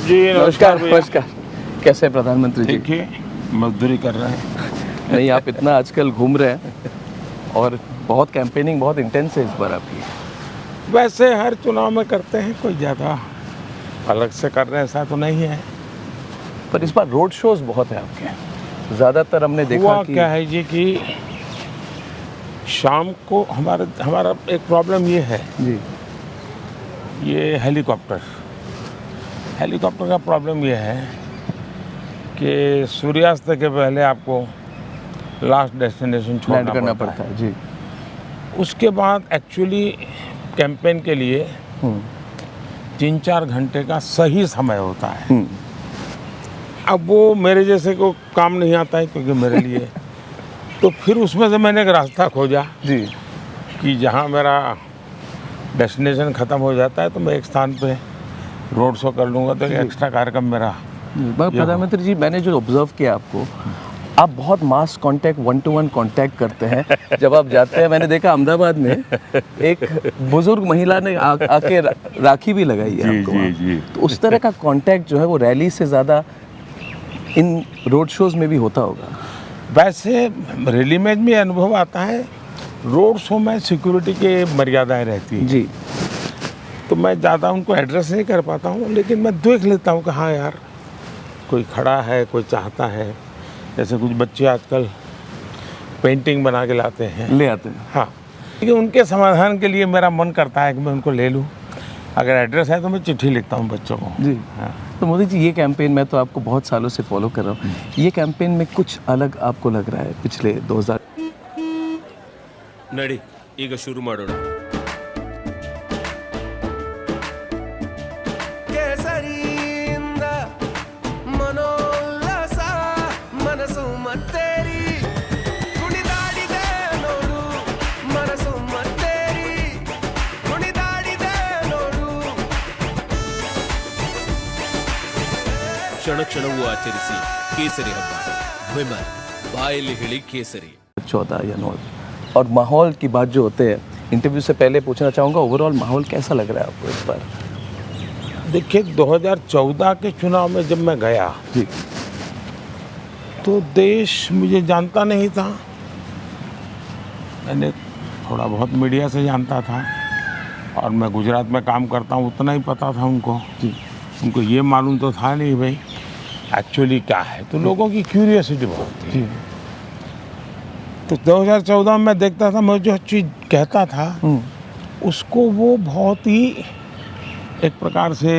जी नमस्कार। नमस्कार। कैसे हैं प्रधानमंत्री जी? देखिए, मजदूरी कर रहे हैं। नहीं, आप इतना आजकल घूम रहे हैं और बहुत कैंपेनिंग बहुत इंटेंस है इस बार आपकी। वैसे हर चुनाव में करते हैं, कोई ज़्यादा अलग से कर रहे हैं ऐसा तो नहीं है। पर इस बार रोड शोज बहुत है आपके। ज़्यादातर हमने देखा हुआ कि क्या है जी कि शाम को हमारा एक प्रॉब्लम ये है, जी ये हेलीकॉप्टर का प्रॉब्लम ये है कि सूर्यास्त के पहले आपको लास्ट डेस्टिनेशन लैंड छोड़ना करना पड़ता पड़ता है जी। है। उसके बाद एक्चुअली कैंपेन के लिए 3-4 घंटे का सही समय होता है। अब वो मेरे जैसे को काम नहीं आता है क्योंकि मेरे लिए तो फिर उसमें से मैंने एक रास्ता खोजा जी कि जहाँ मेरा डेस्टिनेशन ख़त्म हो जाता है तो मैं एक स्थान पे रोड शो कर लूँगा, तो एक एक्स्ट्रा कार्यक्रम मेरा। मगर प्रधानमंत्री जी, मैंने जो ऑब्जर्व किया आपको, आप बहुत मास कांटेक्ट 1-to-1 कांटेक्ट करते हैं जब आप जाते हैं। मैंने देखा अहमदाबाद में एक बुजुर्ग महिला ने आके राखी भी लगाई है आपको वहाँ। जी। तो उस तरह का कांटेक्ट जो है वो रैली से ज़्यादा इन रोड शोज में भी होता होगा। वैसे रैली में भी अनुभव आता है, रोड शो में सिक्योरिटी की मर्यादाएं रहती हैं जी तो मैं ज़्यादा उनको एड्रेस नहीं कर पाता हूँ, लेकिन मैं देख लेता हूँ कि हाँ यार कोई खड़ा है, कोई चाहता है। जैसे कुछ बच्चे आजकल पेंटिंग बना के लाते हैं, ले आते हैं। हाँ, लेकिन उनके समाधान के लिए मेरा मन करता है कि मैं उनको ले लूँ। अगर एड्रेस है तो मैं चिट्ठी लिखता हूँ बच्चों को। जी हाँ। तो मोदी जी, ये कैंपेन मैं तो आपको बहुत सालों से फॉलो कर रहा हूँ, ये कैंपेन में कुछ अलग आपको लग रहा है पिछले 2000? ನಡಿ ಈಗ ಶುರು ಮಾಡೋಣ. ಕೇಸರಿಯಿಂದ ಮನೋಲ್ಲಾಸ ಮನಸ್ಸು ಮತ್ತೇರಿ ಕುಣಿದಾಡಿದೆ ನೋಡು ಮನಸ್ಸು ಮತ್ತೇರಿ ಕುಣಿದಾಡಿದೆ ನೋಡು. ಕ್ಷಣ ಕ್ಷಣವೂ ಆಚರಿಸಿ ಕೇಸರಿ ಹಬ್ಬ. ವಿಮಲ್ ಬಾಯಲ್ಲಿ ಹೇಳಿ ಕೇಸರಿ. 14 या 9 और माहौल की बात जो होते हैं, इंटरव्यू से पहले पूछना चाहूँगा, ओवरऑल माहौल कैसा लग रहा है आपको इस बार? देखिए, 2014 के चुनाव में जब मैं गया जी तो देश मुझे जानता नहीं था। मैंने थोड़ा बहुत मीडिया से जानता था और मैं गुजरात में काम करता हूँ, उतना ही पता था उनको। जी उनको ये मालूम तो था नहीं भाई एक्चुअली क्या है, तो लोगों की क्यूरियोसिटी बहुत थी। जी तो 2014 में मैं देखता था, मैं जो चीज़ कहता था उसको वो बहुत ही एक प्रकार से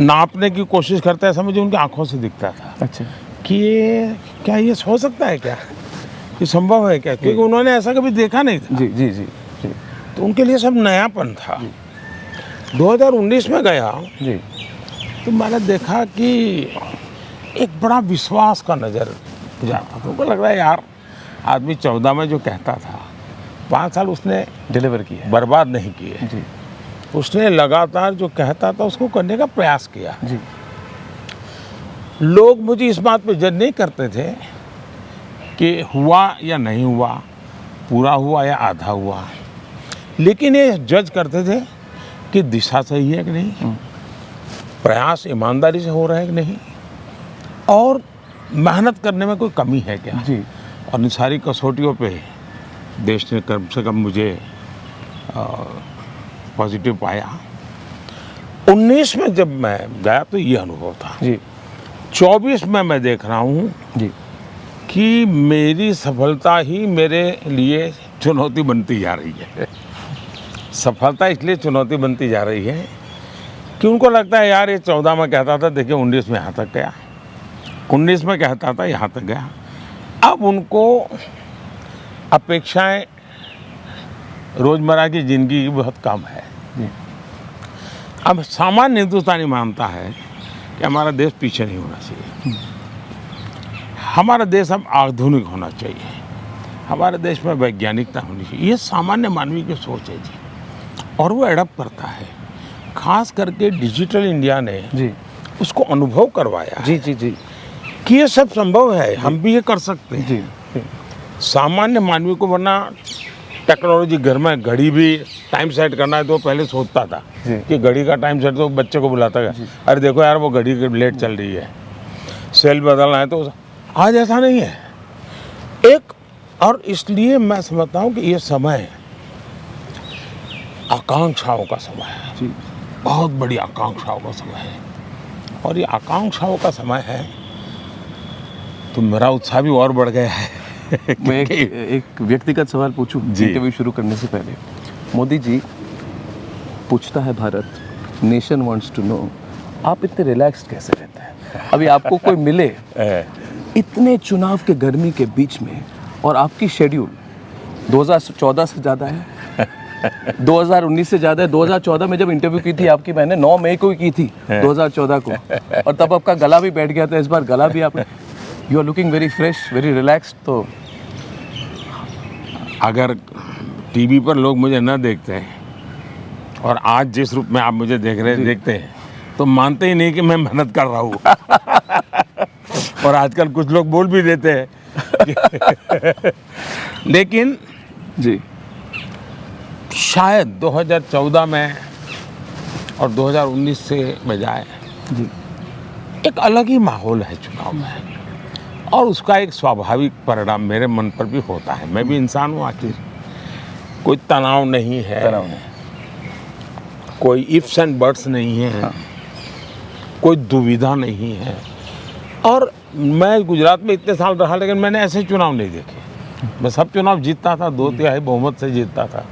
नापने की कोशिश करता है, ऐसा मुझे उनकी आंखों से दिखता था अच्छा कि ये क्या ये हो सकता है, क्या ये संभव है क्या, क्योंकि उन्होंने ऐसा कभी देखा नहीं था। जी जी जी जी तो उनके लिए सब नयापन था। 2019 में गया जी तो मैंने देखा कि एक बड़ा विश्वास का नज़र जाता था। उनको लग रहा है यार आदमी 14 में जो कहता था 5 साल उसने डिलीवर किया बर्बाद नहीं किए। जी उसने लगातार जो कहता था उसको करने का प्रयास किया। जी लोग मुझे इस बात पे जज नहीं करते थे कि हुआ या नहीं हुआ, पूरा हुआ या आधा हुआ, लेकिन ये जज करते थे कि दिशा सही है कि नहीं, प्रयास ईमानदारी से हो रहा है कि नहीं, और मेहनत करने में कोई कमी है क्या। जी और इन सारी कसौटियों पे देश ने कम से कम मुझे पॉजिटिव पाया। 19 में जब मैं गया तो ये अनुभव था। जी 24 में मैं देख रहा हूँ जी कि मेरी सफलता ही मेरे लिए चुनौती बनती जा रही है। सफलता इसलिए चुनौती बनती जा रही है कि उनको लगता है यार ये 14 में कहता था, देखिए 19 में यहाँ तक गया, 19 में कहता था यहाँ तक गया। अब उनको अपेक्षाएं रोज़मर्रा की ज़िंदगी की बहुत कम है। अब सामान्य हिंदुस्तानी मानता है कि हमारा देश पीछे नहीं होना चाहिए, हमारा देश अब आधुनिक होना चाहिए, हमारे देश में वैज्ञानिकता होनी चाहिए। ये सामान्य मानवीय की सोच है जी, और वो एडप्ट करता है। खास करके डिजिटल इंडिया ने जी उसको अनुभव करवाया जी जी जी कि ये सब संभव है, हम भी ये कर सकते हैं। जी सामान्य मानवीय को, वरना टेक्नोलॉजी घर में घड़ी भी टाइम सेट करना है तो पहले सोचता था जी। कि घड़ी का टाइम सेट, तो बच्चे को बुलाता था, अरे देखो यार वो घड़ी लेट चल रही है, सेल बदलना है। तो आज ऐसा नहीं है एक। और इसलिए मैं समझता हूँ कि ये समय आकांक्षाओं का समय है जी। बहुत बड़ी आकांक्षाओं का समय है। और ये आकांक्षाओं का समय है तो मेरा उत्साह भी और बढ़ गया है। मैं एक व्यक्तिगत सवाल पूछूं जी। इंटरव्यू शुरू करने से पहले। मोदी जी, पूछता है Bharat, nation wants to know, आप इतने रिलैक्स्ड कैसे रहते हैं? अभी आपको कोई मिले इतने चुनाव के गर्मी के बीच में और आपकी शेड्यूल 2014 से ज़्यादा है, 2019 से ज़्यादा है। 2014 में जब इंटरव्यू की थी आपकी, मैंने 9 मई को ही की थी 2014 को, और तब आपका गला भी बैठ गया था। इस बार गला भी आप, you are looking very fresh, very relaxed. तो अगर टीवी पर लोग मुझे न देखते हैं और आज जिस रूप में आप मुझे देखते हैं तो मानते ही नहीं कि मैं मेहनत कर रहा हूँ। और आजकल कुछ लोग बोल भी देते हैं। लेकिन जी, शायद 2014 में और 2019 से बजाय जी, एक अलग ही माहौल है चुनाव में, और उसका एक स्वाभाविक परिणाम मेरे मन पर भी होता है। मैं भी इंसान हूँ आखिर, कोई तनाव नहीं है, तनाव नहीं, कोई इफ्स एंड बट्स नहीं है, हाँ। कोई दुविधा नहीं है। और मैं गुजरात में इतने साल रहा लेकिन मैंने ऐसे चुनाव नहीं देखे। मैं सब चुनाव जीतता था, 2/3 बहुमत से जीतता था,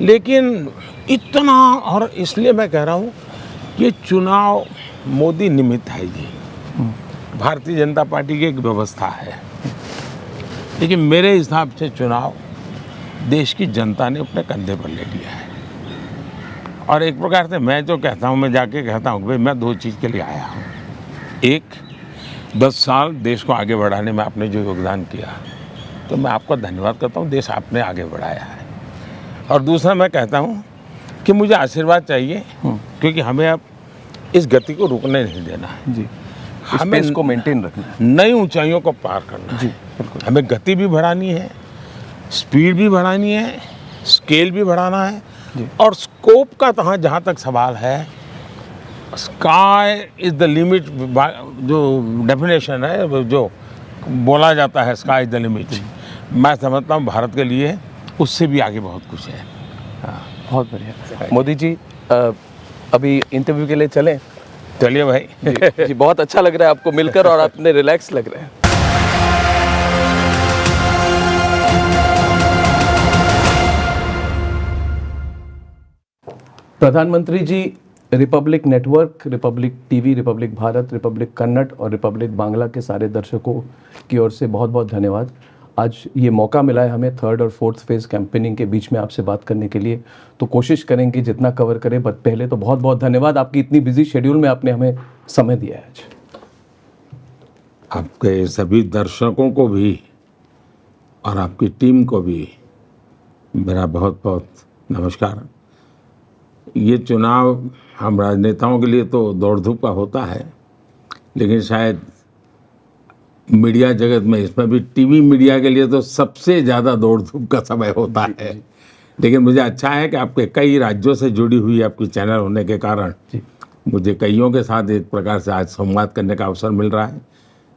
लेकिन इतना, और इसलिए मैं कह रहा हूँ कि चुनाव मोदी निमित्त है जी, भारतीय जनता पार्टी की एक व्यवस्था है। लेकिन मेरे हिसाब से चुनाव देश की जनता ने अपने कंधे पर ले लिया है। और एक प्रकार से मैं जो कहता हूँ, मैं जाके कहता हूँ भाई मैं 2 चीज़ के लिए आया हूँ। एक, 10 साल देश को आगे बढ़ाने में आपने जो योगदान किया तो मैं आपका धन्यवाद करता हूँ, देश आपने आगे बढ़ाया है। और दूसरा मैं कहता हूँ कि मुझे आशीर्वाद चाहिए, क्योंकि हमें अब इस गति को रुकने नहीं देना है जी, हमें इसको मेंटेन रखना है। नई ऊंचाइयों को पार करना जी, है। बिल्कुल। हमें गति भी बढ़ानी है, स्पीड भी बढ़ानी है, स्केल भी बढ़ाना है, और स्कोप का तो जहाँ तक सवाल है, स्काई इज़ द लिमिट, जो डेफिनेशन है जो बोला जाता है, स्काई इज़ द लिमिट, मैं समझता हूँ भारत के लिए उससे भी आगे बहुत कुछ है। हाँ, बहुत बढ़िया। मोदी जी, अभी इंटरव्यू के लिए चलें? चलिए भाई। जी, जी, बहुत अच्छा लग रहा है आपको मिलकर और आपने रिलैक्स लग रहे हैं। प्रधानमंत्री ji, Republic network, Republic TV, Republic Bharat, Republic Kannada और रिपब्लिक बांग्ला के सारे दर्शकों की ओर से बहुत बहुत धन्यवाद। आज ये मौका मिला है हमें 3rd और 4th फेज़ कैंपेनिंग के बीच में आपसे बात करने के लिए, तो कोशिश करेंगे जितना कवर करें। बट पहले तो बहुत बहुत धन्यवाद, आपकी इतनी बिजी शेड्यूल में आपने हमें समय दिया है आज। आपके सभी दर्शकों को भी और आपकी टीम को भी मेरा बहुत बहुत नमस्कार। ये चुनाव हम राजनेताओं के लिए तो दौड़ धूप का होता है, लेकिन शायद मीडिया जगत में, इसमें भी टीवी मीडिया के लिए तो सबसे ज़्यादा दौड़ धूप का समय होता है। लेकिन मुझे अच्छा है कि आपके कई राज्यों से जुड़ी हुई आपकी चैनल होने के कारण मुझे कईयों के साथ एक प्रकार से आज संवाद करने का अवसर मिल रहा है।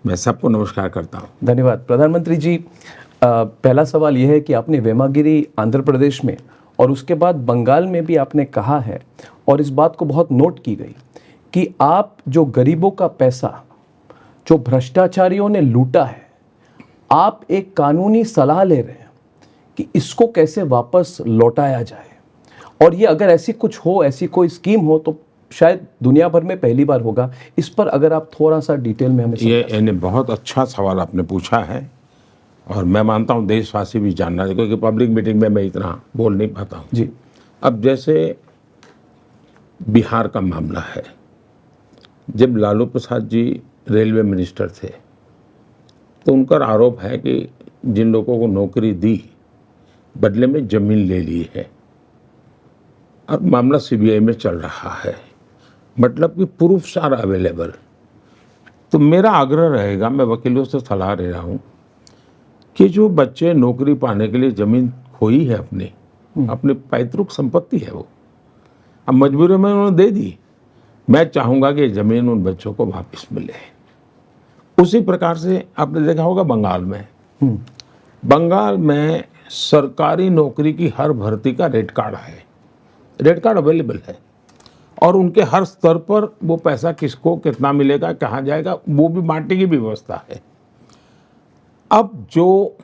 मैं सबको नमस्कार करता हूँ। धन्यवाद। प्रधानमंत्री जी, पहला सवाल यह है कि आपने वेमागिरी आंध्र प्रदेश में और उसके बाद बंगाल में भी आपने कहा है, और इस बात को बहुत नोट की गई, कि आप जो गरीबों का पैसा जो भ्रष्टाचारियों ने लूटा है, आप एक कानूनी सलाह ले रहे हैं कि इसको कैसे वापस लौटाया जाए। और ये अगर ऐसी कुछ हो, ऐसी कोई स्कीम हो, तो शायद दुनिया भर में पहली बार होगा। इस पर अगर आप थोड़ा सा डिटेल में हमें ये बहुत अच्छा सवाल आपने पूछा है, और मैं मानता हूँ देशवासी भी जानना है, क्योंकि पब्लिक मीटिंग में मैं इतना बोल नहीं पाता हूँ जी। अब जैसे बिहार का मामला है, जब लालू प्रसाद जी रेलवे मिनिस्टर थे तो उनका आरोप है कि जिन लोगों को नौकरी दी बदले में ज़मीन ले ली है, और मामला सीबीआई में चल रहा है, मतलब कि प्रूफ्स आर अवेलेबल। तो मेरा आग्रह रहेगा, मैं वकीलों से सलाह ले रहा हूँ कि जो बच्चे नौकरी पाने के लिए ज़मीन खोई है अपनी पैतृक संपत्ति है वो, अब मजबूरी में उन्होंने दे दी। मैं चाहूँगा कि ज़मीन उन बच्चों को वापस मिले। उसी प्रकार से आपने देखा होगा बंगाल में सरकारी नौकरी की हर भर्ती का रेट कार्ड है, रेट कार्ड अवेलेबल है, और उनके हर स्तर पर वो पैसा किसको कितना मिलेगा, कहाँ जाएगा, वो भी बांटने की व्यवस्था है। अब जो